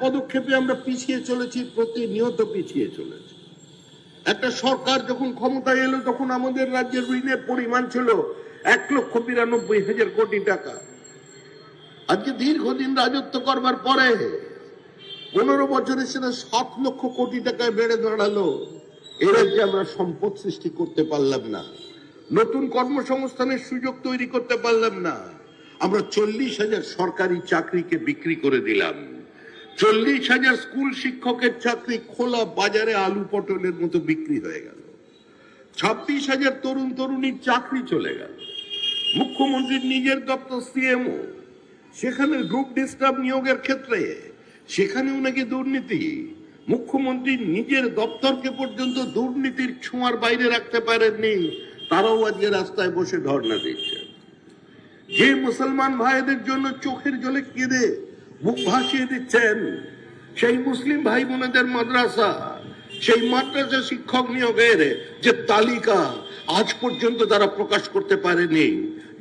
পদক্ষেপে আমরা পিছিয়ে চলেছি, প্রতিনিয়ত পিছিয়ে চলেছি। একটা সরকার যখন ক্ষমতায় এলো তখন আমাদের রাজ্যের ঋণের পরিমাণ ছিল 1,92,000 কোটি টাকা। আজকে দীর্ঘদিন রাজত্ব করবার পরে 15 বছরে সেটা 7 লক্ষ কোটি টাকায় বেড়ে দাঁড়ালো। এর রাজ্যে আমরা সম্পদ সৃষ্টি করতে পারলাম না, নতুন কর্মসংস্থানের সুযোগ তৈরি করতে পারলাম না। আমরা 40,000 সরকারি চাকরিকে বিক্রি করে দিলাম। 40,000 স্কুল শিক্ষকের চাকরি খোলা বাজারে আলু পটলের মতো বিক্রি হয়ে গেল। 26,000 তরুণ তরুণীর চাকরি চলে গেল। মুখ্যমন্ত্রীর নিজের দপ্তর সিএমও, সেখানে গ্রুপ ডিস্টার্ব নিয়োগের ক্ষেত্রে সেখানেও নাকি দুর্নীতি। মুখ্যমন্ত্রীর নিজের দপ্তরকে পর্যন্ত দুর্নীতির ছোঁয়ার বাইরে রাখতে পারেননি, তারাও আজকে রাস্তায় বসে ধর্ণা দিচ্ছে। যে মুসলমান ভাইদের জন্য চোখের জলে কেঁদে বুক ভাসিয়ে দিচ্ছেন, সেই মুসলিম ভাই বোনেদের মাদ্রাসা, সেই মাদ্রাসা শিক্ষক নিয়োগের যে তালিকা আজ পর্যন্ত তারা প্রকাশ করতে পারেনি।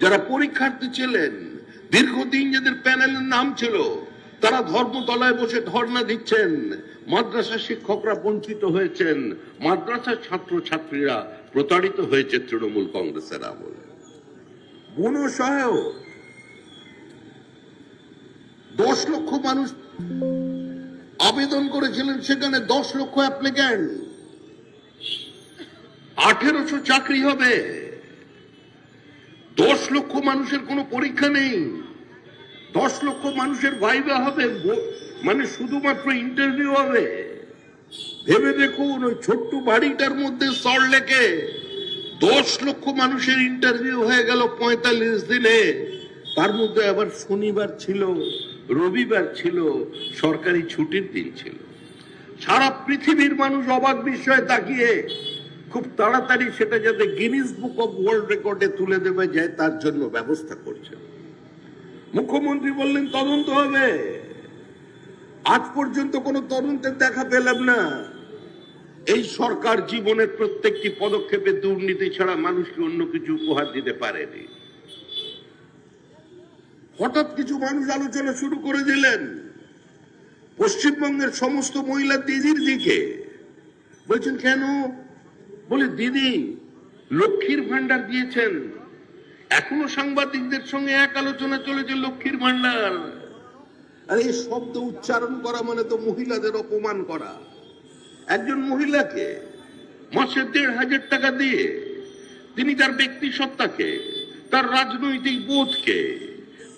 যারা পরীক্ষার্থী ছিলেন, দীর্ঘদিন যাদের প্যানেলের নাম ছিল, তারা ধর্মতলায় বসে ধর্ণা দিচ্ছেন। মাদ্রাসা শিক্ষকরা বঞ্চিত হয়েছেন, মাদ্রাসার ছাত্র ছাত্রীরা প্রতারিত হয়েছে তৃণমূল কংগ্রেসের আমলে। বনসহায় 10 লক্ষ মানুষ আবেদন করেছিলেন, সেখানে 10 লক্ষ অ্যাপ্লিক্যান্ট, 1800 চাকরি হবে। 10 লক্ষ মানুষের কোনো পরীক্ষা নেই, 10 লক্ষ মানুষের ভাইবা হবে, মানে শুধুমাত্র ইন্টারভিউ হবে। ভেবে দেখুন, ওই ছোট্ট বাড়িটার মধ্যে সল্টলেকে 10 লক্ষ মানুষের ইন্টারভিউ হয়ে গেল 45 দিনে। তার মধ্যে আবার শনিবার ছিল, রবিবার ছিল, সরকারি ছুটির দিন ছিল। সারা পৃথিবীর মানুষ অবাক বিস্ময়ে তাকিয়ে খুব তাড়াতাড়ি সেটা যাতে গিনিস বুক অফ ওয়ার্ল্ড রেকর্ডে তুলে দেবে যায় তার জন্য ব্যবস্থা করছে। মুখ্যমন্ত্রী বললেন তদন্ত হবে। আজ পর্যন্ত কোনো তদন্তের দেখা পেলাম না। এই সরকার জীবনের প্রত্যেকটি পদক্ষেপে দুর্নীতি ছাড়া মানুষকে অন্য কিছু উপহার দিতে পারেনি। হঠাৎ কিছু মানুষ আলোচনা শুরু করে দিলেন পশ্চিমবঙ্গের সমস্ত মহিলা দিদির দিকে। বলছেন কেন? বলে দিদি লক্ষ্মীর ভান্ডার দিয়েছেন। এখনো সাংবাদিকদের সঙ্গে এক আলোচনা চলেছে লক্ষ্মীর ভান্ডার। আর এই শব্দ উচ্চারণ করা মানে তো মহিলাদের অপমান করা। একজন মহিলাকে মাসে 1,500 টাকা দিয়ে তিনি তার ব্যক্তি সত্তাকে, তার রাজনৈতিক বোধকে,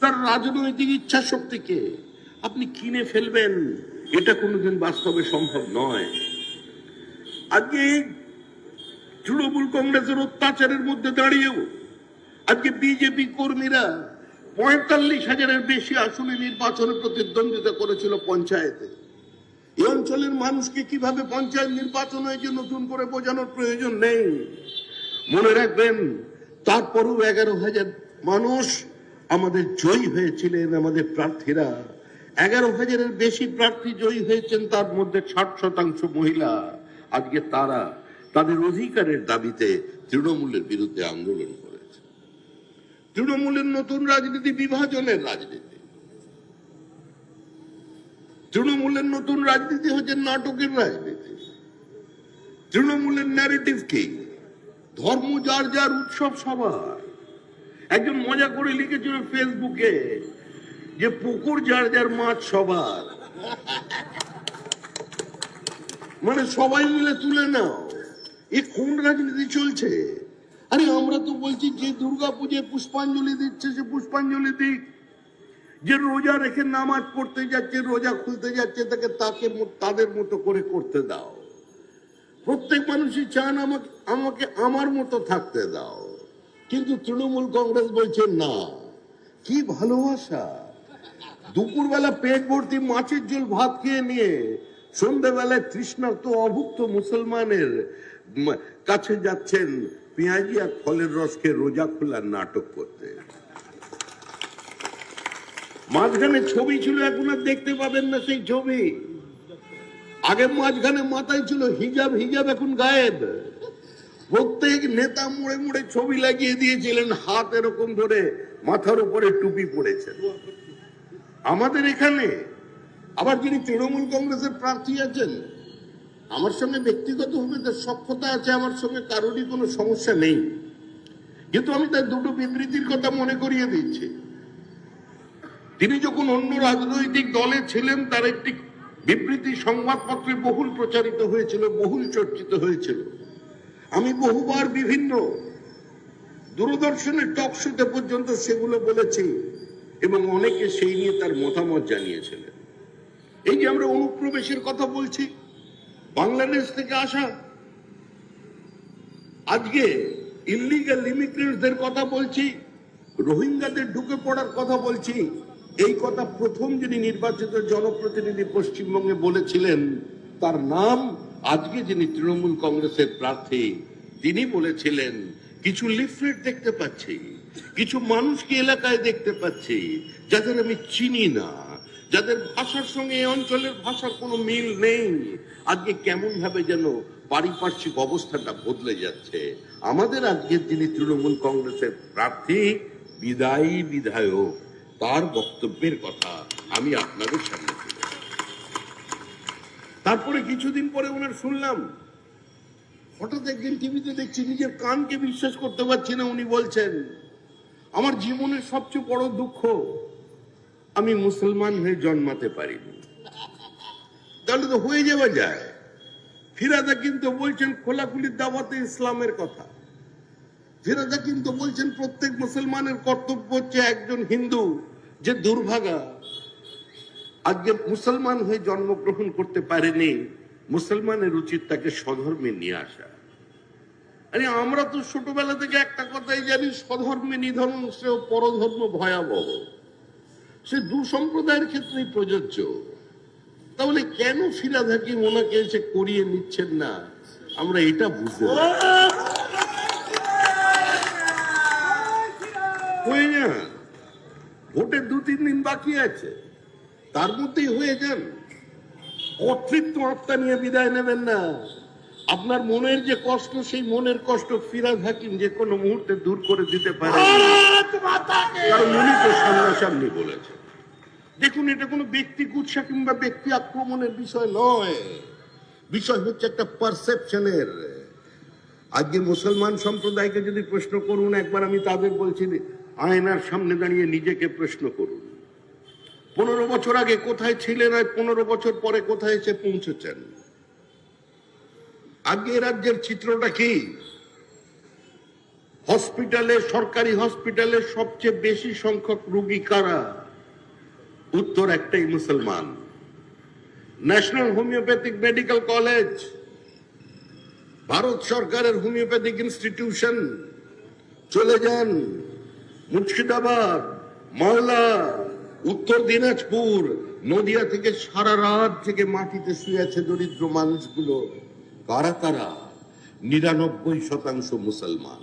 তার রাজনৈতিক ইচ্ছা শক্তিকে আপনি কিনে ফেলবেন, এটা কোনোদিন বাস্তবে সম্ভব নয়। আজকে তৃণমূল কংগ্রেসের অত্যাচারের মধ্যে দাঁড়িয়েও আজকে বিজেপি কর্মীরা 45,000-এর বেশি আসনে নির্বাচনে প্রতিদ্বন্দ্বিতা করেছিল পঞ্চায়েতে। এই অঞ্চলের মানুষকে কিভাবে পঞ্চায়েত নির্বাচন হয়েছে নতুন করে বোঝানোর প্রয়োজন নেই। মনে রাখবেন, তারপরও 11,000 মানুষ আমাদের জয়ী হয়েছিলেন। আমাদের প্রার্থীরা 11,000-এর বেশি প্রার্থী জয়ী হয়েছেন, তার মধ্যে 60% মহিলা। আজকে তারা তাদের অধিকারের দাবিতে তৃণমূলের বিরুদ্ধে আন্দোলন করেছে। তৃণমূলের নতুন রাজনীতি বিভাজনের রাজনীতি। তৃণমূলের নতুন রাজনীতি হচ্ছে নাটকের রাজনীতি। তৃণমূলের ন্যারেটিভ কি? ধর্ম যার যার, উৎসব সবার। একজন মজা করে লিখেছিল ফেসবুকে যে পুকুর যার যার, মাছ সবার। মানে সবাই মিলে তুলে নাও। এ কোন রাজনীতি চলছে? আরে আমরা তো বলছি যে দুর্গা পূজায় পুষ্পাঞ্জলি দিচ্ছে সে পুষ্পাঞ্জলি দিক, যে রোজা রেখে নামাজ পড়তে যাচ্ছে, রোজা খুলতে যাচ্ছে, তাকে তাদের মতো করে করতে দাও। প্রত্যেক মানুষই চান আমাকে আমার মতো থাকতে দাও। কিন্তু তৃণমূল কংগ্রেস বলছে না। কি ভালোবাসা! দুপুরবেলা পেট ভর্তি মাছের ঝোল ভাত খেয়ে নিয়ে সন্ধ্যাবেলায় তৃষ্ণার্ত অভুক্ত মুসলমানের কাছে যাচ্ছেন পেঁয়াজি আর ফলের রসকে রোজা খোলার নাটক করতে। মাঝখানে ছবি ছিল, এখন আর দেখতে পাবেন না সেই ছবি। আগে মাঝখানে মাথায় ছিল হিজাব, হিজাব এখন গায়েব। প্রত্যেক নেতা মুড়ে মুড়ে ছবি লাগিয়ে দিয়েছিলেন, হাত এরকম ধরে মাথার উপরে টুপি পড়েছেন। আমাদের এখানে আবার যিনি তৃণমূল কংগ্রেসের প্রার্থী আছেন, আমার সঙ্গে ব্যক্তিগতভাবে তার সখ্যতা আছে, আমার সঙ্গে কারোরই কোনো সমস্যা নেই, কিন্তু আমি তার দুটো বিবৃতির কথা মনে করিয়ে দিচ্ছি। তিনি যখন অন্য রাজনৈতিক দলে ছিলেন, তার একটি বিবৃতি সংবাদপত্রে বহুল প্রচারিত হয়েছিল, বহুল চর্চিত হয়েছিল। আমি বহুবার বিভিন্ন দূরদর্শনের টক শোতে পর্যন্ত সেগুলো বলেছি এবং অনেকে সেই নিয়ে তার মতামত জানিয়েছিলেন। এই যে আমরা অনুপ্রবেশের কথা বলছি, বাংলাদেশ থেকে আসা, আজকে ইল্লিগাল ইমিগ্রেন্টদের কথা বলছি, রোহিঙ্গাদের ঢুকে পড়ার কথা বলছি, এই কথা প্রথম যিনি নির্বাচিত জনপ্রতিনিধি পশ্চিমবঙ্গে বলেছিলেন, তার নাম আজকে যিনি তৃণমূল কংগ্রেসের প্রার্থী, তিনি বলেছিলেন কিছু লিফলেট দেখতে পাচ্ছি, কিছু মানুষকে এলাকায় দেখতে পাচ্ছি যাদের আমি চিনি না, যাদের ভাষার সঙ্গে এই অঞ্চলের ভাষার কোনো মিল নেই। আজকে কেমন ভাবে যেন পারিপার্শ্বিক অবস্থাটা বদলে যাচ্ছে। আমাদের আজকে যিনি তৃণমূল কংগ্রেসের প্রার্থী, বিদায়ী বিধায়ক, তার বক্তব্যের কথা আমি আপনাদের সামনে তুলে ধরছি। তারপরে কিছুদিন পরে ওনার শুনলাম, হঠাৎ একদিন টিভিতে দেখছি, নিজের কানকে বিশ্বাস করতে পারছি না, উনি বলছেন আমার জীবনের সবচেয়ে বড় দুঃখ আমি মুসলমান হয়ে জন্মাতে পারিনি। তাহলে তো হয়ে যাওয়া যায়। ফিরাদা কিন্তু বলছেন খোলাখুলি দাওয়াতে ইসলামের কথা। ফিরাদা কিন্তু বলছেন প্রত্যেক মুসলমানের কর্তব্য হচ্ছে একজন হিন্দু যে দুর্ভাগা আজকে মুসলমান হয়ে জন্মগ্রহণ করতে পারেনি, মুসলমানের উচিত তাকে স্বধর্মে নিয়ে আসা। আরে আমরা তো ছোটবেলা থেকে একটা কথাই জানি, স্বধর্মে নিধন শ্রেয় পরধর্ম ভয়াবহ। সে দু সম্প্রদায়ের ক্ষেত্রেই প্রযোজ্য। তাহলে কেন ফিরাদ হাকিম ওনাকে এসে করিয়ে নিচ্ছেন না, আমরা এটা বুঝতে হয়ে না। ভোটের 2-3 দিন বাকি আছে, তার মধ্যেই হয়ে যান। অতৃপ্ত আত্মা নিয়ে বিদায় নেবেন না। আপনার মনের যে কষ্ট, সেই মনের কষ্ট ফিরাদ হাকিম যে কোনো মুহূর্তে দূর করে দিতে পারে, কারণ উনি তো সামনাসামনি বলেছেন। দেখুন, এটা কোনো ব্যক্তি কুৎসা কিংবা ব্যক্তি আক্রমণের বিষয় নয়, বিষয় হচ্ছে একটা পারসেপশনের। আজকে মুসলমান সম্প্রদায়কে যদি প্রশ্ন করুন, একবার আমি তাদের বলছি, আয়নার সামনে দাঁড়িয়ে নিজেকে প্রশ্ন করুন, 15 বছর আগে কোথায় ছিলেন আর 15 বছর পরে কোথায় এসে পৌঁছেছেন। আজকে রাজ্যের চিত্রটা কি? হসপিটালে, সরকারি হসপিটালে সবচেয়ে বেশি সংখ্যক রোগী কারা? উত্তর একটাই, মুসলমান। National homeopathic medical college, Bharat সরকারের হোমিওপ্যাথিক ইনস্টিটিউশন, চলে যান মুর্শিদাবাদ, মালদা, উত্তর দিনাজপুর, নদিয়া থেকে সারা রাত থেকে মাটিতে শুয়ে আছে দরিদ্র মানুষগুলো। কারা তারা? 99% মুসলমান।